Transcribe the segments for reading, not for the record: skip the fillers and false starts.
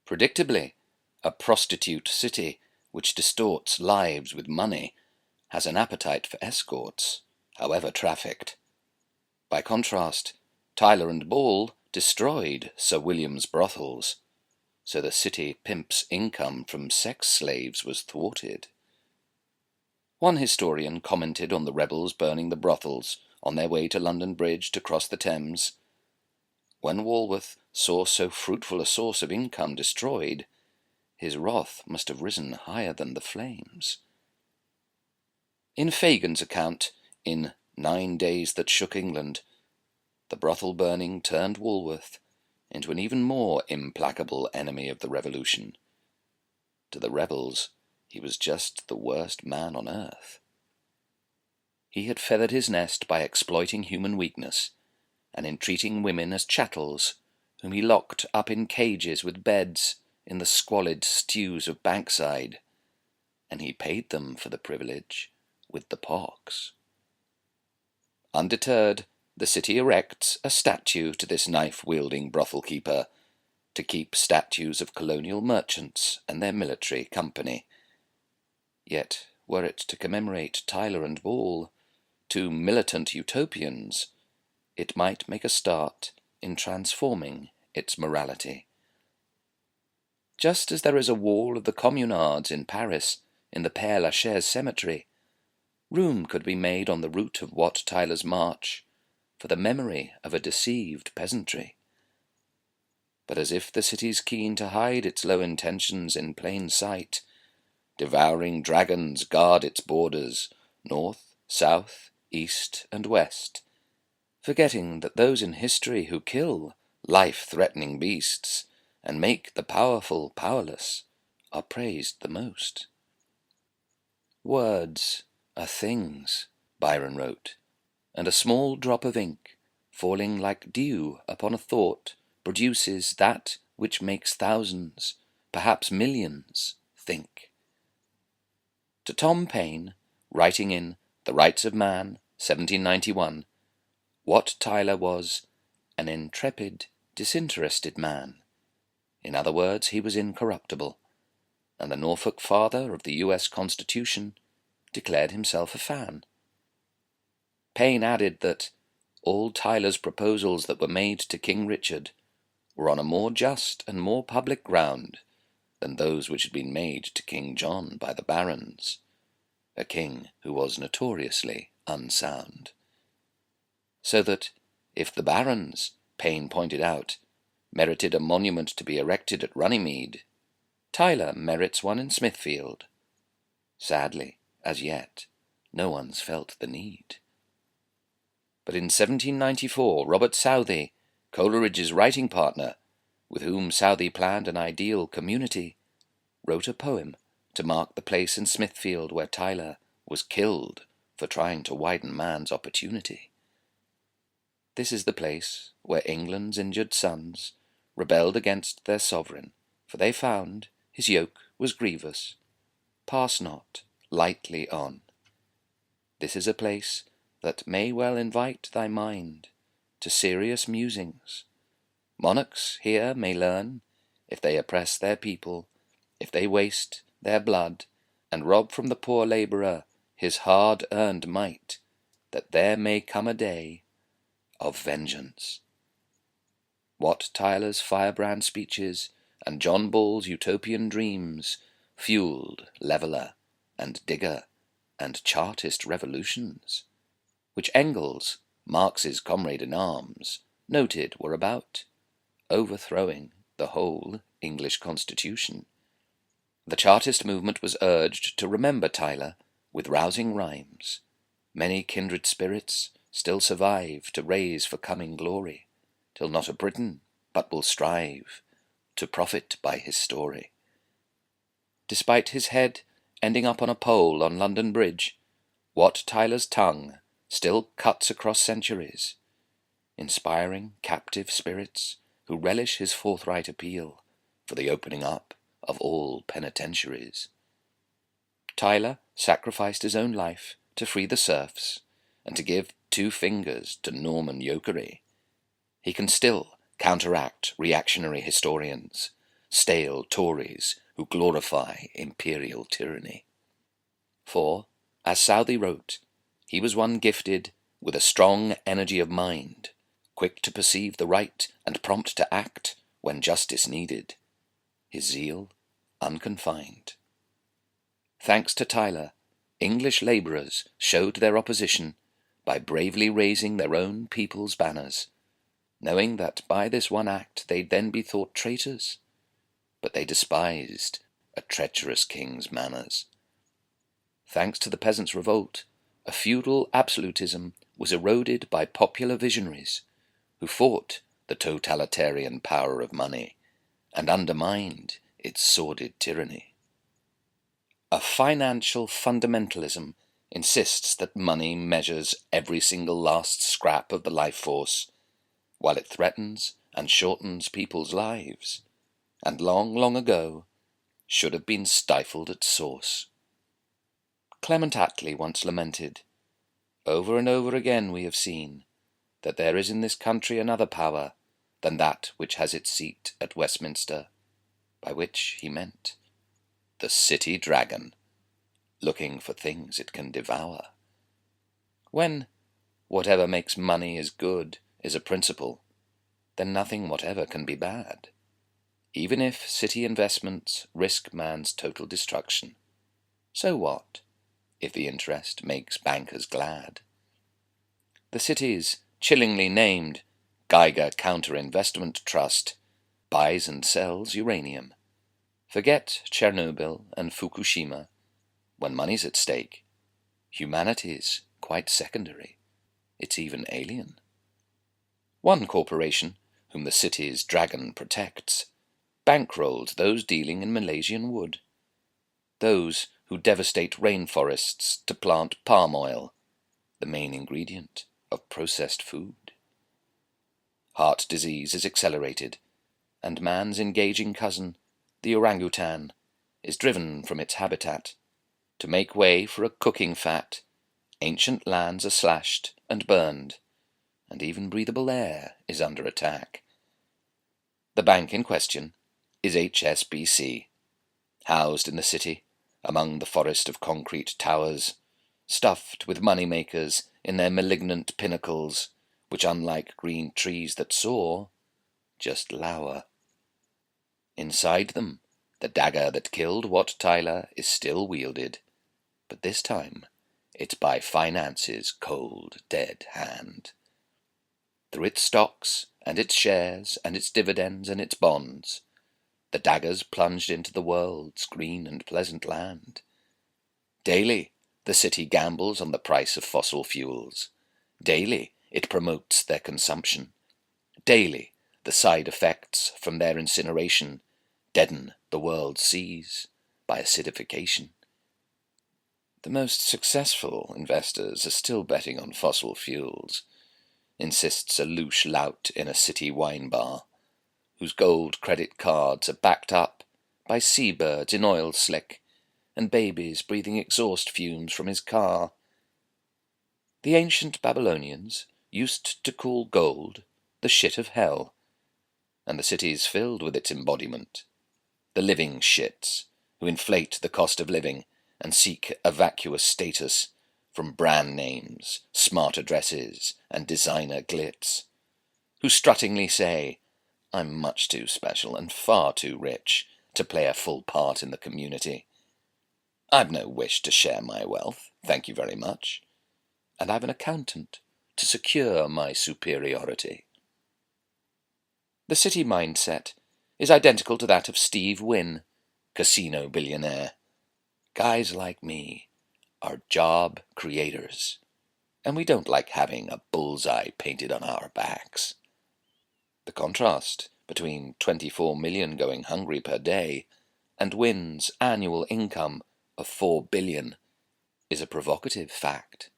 Predictably, a prostitute city which distorts lives with money has an appetite for escorts, however trafficked. By contrast, Tyler and Ball destroyed Sir William's brothels, so the city pimp's income from sex slaves was thwarted. One historian commented on the rebels burning the brothels on their way to London Bridge to cross the Thames. When Walworth saw so fruitful a source of income destroyed, his wrath must have risen higher than the flames. In Fagin's account, in 9 Days That Shook England, the brothel burning turned Walworth into an even more implacable enemy of the Revolution. To the rebels, he was just the worst man on earth. He had feathered his nest by exploiting human weakness, and in treating women as chattels, whom he locked up in cages with beds in the squalid stews of Bankside, and he paid them for the privilege with the pox. Undeterred, the city erects a statue to this knife-wielding brothel-keeper, to keep statues of colonial merchants and their military company. Yet, were it to commemorate Tyler and Ball, two militant utopians, it might make a start in transforming its morality. Just as there is a wall of the Communards in Paris, in the Père Lachaise cemetery, room could be made on the route of Wat Tyler's march for the memory of a deceived peasantry. But as if the city's keen to hide its low intentions in plain sight, devouring dragons guard its borders, north, south, east, and west, forgetting that those in history who kill life-threatening beasts and make the powerful powerless are praised the most. Words are things, Byron wrote, and a small drop of ink, falling like dew upon a thought, produces that which makes thousands, perhaps millions, think. To Tom Paine, writing in The Rights of Man, 1791, Wat Tyler was an intrepid, disinterested man. In other words, he was incorruptible, and the Norfolk father of the U.S. Constitution declared himself a fan. Paine added that all Tyler's proposals that were made to King Richard were on a more just and more public ground than those which had been made to King John by the barons, a king who was notoriously unsound. So that, if the barons, Paine pointed out, merited a monument to be erected at Runnymede, Tyler merits one in Smithfield. Sadly, as yet, no one's felt the need. But in 1794, Robert Southey, Coleridge's writing partner, with whom Southey planned an ideal community, wrote a poem to mark the place in Smithfield where Tyler was killed for trying to widen man's opportunity. This is the place where England's injured sons rebelled against their sovereign, for they found his yoke was grievous. Pass not lightly on. This is a place that may well invite thy mind to serious musings. Monarchs here may learn, if they oppress their people, if they waste their blood, and rob from the poor labourer his hard-earned mite, that there may come a day of vengeance. Wat Tyler's firebrand speeches and John Ball's utopian dreams fueled Leveller and Digger and Chartist revolutions, which Engels, Marx's comrade-in-arms, noted were about overthrowing the whole English constitution. The Chartist movement was urged to remember Tyler with rousing rhymes. Many kindred spirits still survive to raise for coming glory, till not a Briton but will strive to profit by his story. Despite his head ending up on a pole on London Bridge, Wat Tyler's tongue still cuts across centuries, inspiring captive spirits who relish his forthright appeal for the opening up of all penitentiaries. Tyler sacrificed his own life to free the serfs and to give 2 fingers to Norman yokery. He can still counteract reactionary historians, stale Tories who glorify imperial tyranny. For, as Southey wrote, he was one gifted with a strong energy of mind, quick to perceive the right and prompt to act when justice needed, his zeal unconfined. Thanks to Tyler, English labourers showed their opposition by bravely raising their own people's banners, knowing that by this one act they'd then be thought traitors, but they despised a treacherous king's manners. Thanks to the peasants' revolt, a feudal absolutism was eroded by popular visionaries who fought the totalitarian power of money and undermined its sordid tyranny. A financial fundamentalism insists that money measures every single last scrap of the life force, while it threatens and shortens people's lives, and long, long ago should have been stifled at source. Clement Attlee once lamented, "Over and over again we have seen that there is in this country another power than that which has its seat at Westminster," by which he meant the city dragon, looking for things it can devour. When whatever makes money is good is a principle, then nothing whatever can be bad, even if city investments risk man's total destruction. So what, if the interest makes bankers glad? The city's chillingly named Geiger Counter-Investment Trust buys and sells uranium. Forget Chernobyl and Fukushima. When money's at stake, humanity's quite secondary. It's even alien. One corporation, whom the city's dragon protects, bankrolls those dealing in Malaysian wood, those who devastate rainforests to plant palm oil, the main ingredient of processed food. Heart disease is accelerated, and man's engaging cousin, the orangutan, is driven from its habitat. To make way for a cooking fat, ancient lands are slashed and burned, and even breathable air is under attack. The bank in question is HSBC, housed in the city among the forest of concrete towers, stuffed with money-makers in their malignant pinnacles, which, unlike green trees that soar, just lower. Inside them, the dagger that killed Wat Tyler is still wielded, but this time it's by finance's cold, dead hand. Through its stocks and its shares and its dividends and its bonds, the dagger's plunged into the world's green and pleasant land. Daily the city gambles on the price of fossil fuels. Daily it promotes their consumption. Daily the side effects from their incineration deaden the world's seas by acidification. The most successful investors are still betting on fossil fuels, insists a louche lout in a city wine bar, whose gold credit cards are backed up by seabirds in oil slick and babies breathing exhaust fumes from his car. The ancient Babylonians used to call gold the shit of hell, and the city's filled with its embodiment, the living shits who inflate the cost of living and seek a vacuous status from brand names, smart addresses, and designer glitz, who struttingly say, "I'm much too special and far too rich to play a full part in the community. I've no wish to share my wealth, thank you very much, and I've an accountant to secure my superiority." The city mindset is identical to that of Steve Wynn, casino billionaire. Guys like me are job creators, and we don't like having a bullseye painted on our backs. The contrast between 24 million going hungry per day and Wynn's annual income of 4 billion is a provocative fact,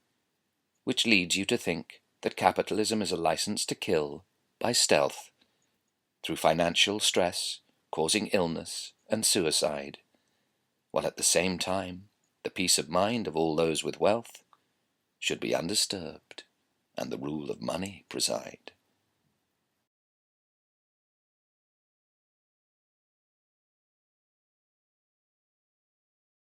which leads you to think that capitalism is a license to kill by stealth, through financial stress causing illness and suicide, while at the same time the peace of mind of all those with wealth should be undisturbed and the rule of money preside.